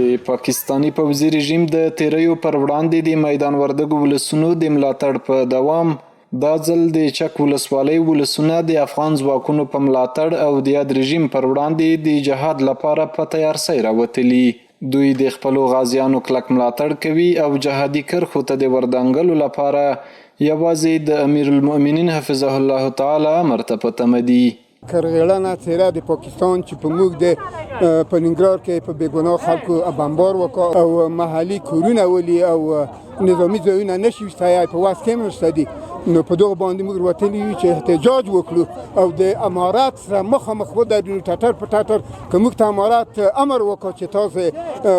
د پاکستانی پوځي رژیم د تیریو پر وړاندې د میدان وردګو ولسونو د ملاتړ په دوام دا ځل د چک ولسوالۍ ولسونه د افغان ځواکونو په ملاتړ او د یاد رژیم پر وړاندې د جهاد لپاره په تیارسۍ راوتلي. دوی د خپلو غازیانو کلک ملاتړ کوي او جهادي کرښو ته د وردانګلو لپاره یوازې د امیر المؤمنین حفظه الله تعالی امر ته په تمه دي. کرغیړنه څیره د پاکستان چې په موږ د په ننګرهار کې په بېګناه خلکو بمبار وکړ او محلي کورونه ولي او نظامي ځایونه نشي وستایي په وس کې نشته دي، نو په دغه باندې موږ وتلي یو چې احتجاج وکړو او د امارات سره مخامخ ودرېدو ټټر په ټټر که موږ ته امارات امر وکړ چې تاسې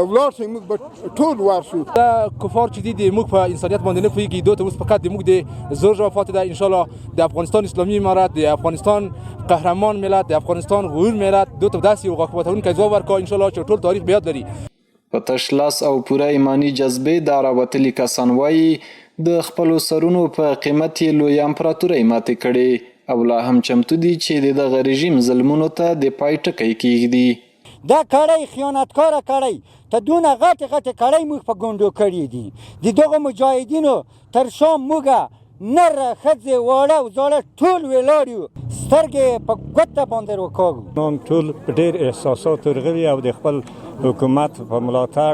ولاړ شئ موږ به ټول ورشو. دا کفار چې دي د موږ په انسانیت باندې نه پوهېږي، دوی ته اوس فقط د موږ د زور جواب پاتې ده. انشاءالله د افغانستان اسلامي امارت، د افغانستان قهرمان ملت، د افغانستان غرور ملت دوی ته داسې یو غاښ ځواب ورکړي انشاءالله چې ټول تاریخ به یاد لري. په تش لاس او پوره ایمانی جذبې دا راوتلي کسان وایي د خپلو سرونو په قیمت یې لویه امپراتورۍ ماتې کړې او لا هم چمتو دي چې د دغه رژیم ظلمونو ته د پای ټکی کېږدي. دا کړۍ خیانتکاره کړۍ ته دونه غټې کړۍ موږ په ګونډو کړي دي. د دغه مجاهدینو تر شام موږ نره ښځې واړه او زاړه ټول ولاړ یو، سترګې په ګوته باندې وکاږو. نن ټول په ډېر احساساتو راغلي او د خپل حکومت په ملاتړ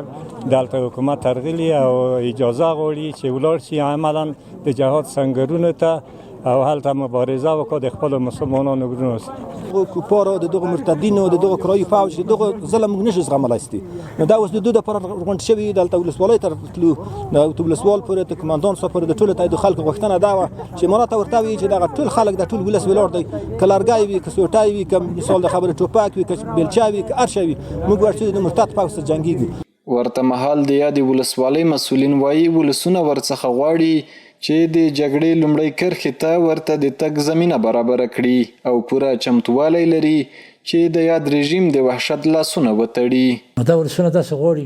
دلته حکومت راغلي او اجازه غواړي چې ولاړ شي عملا د جهاد سنګرونو ته او هلته مبارزه وکړي د خپلو مسلمانانو ورونو سره. دغه کفارو د دغه مرتدینو د دغه کرایي فوج د دغه ظلم موږ نشو زغملی ستي، نو دا اوس د دوی دپاره غونډ شوي دلته ولسوالۍ ته تلو د ولسوال پورې د کمانډان صاحب پورې د ټولو ته د خلکو غوښتنه دا وه چې امارات ته ورته وایي چې دغه ټول خلک د ټول ولس ولاړ دی، که لرګی وي که سوټی وي که مثال د خبرې ټوپک وي که بیلچه وي که هر شی وي، موږ ورته د مرتد پوځ سره جنګېږو. ورته مهال د یادې ولسوالۍ مسؤلین وایي ولسونه ورڅخه غواړي چې د جګړې لومړۍ کرښې ته ورته د تګ زمینه برابره کړي او پوره چمتووالی لري چې د یاد رژیم د وحشت لاسونه وتړي. دا ولسونه داسې غواړي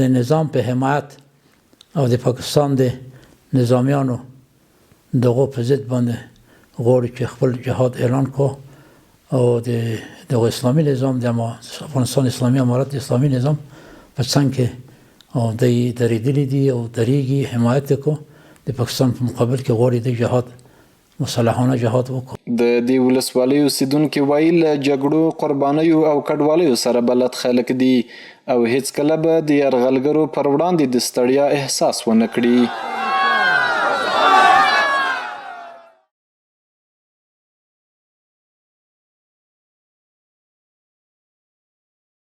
د نظام په حمایت او د پاکستان د نظامیانو دغو په ضد باندې غواړي چې خپل جهاد اعلان کړو او د اسلامي نظام د افغانستان اسلامي امارت اسلامي نظام په څنګ کې او دوی درېدلي دي او درېږي حمایت وکړو د پاکستان په مقابل کې غواړي د جهاد مسلحانه جهاد وکړو. د دې ولسوالۍ اوسیدونکي وایي له جګړو قربانیو او کډوالیو سره بلد خلک دي او هیڅکله به د یرغلګرو پر وړاندې د ستړیا احساس ونه کړي.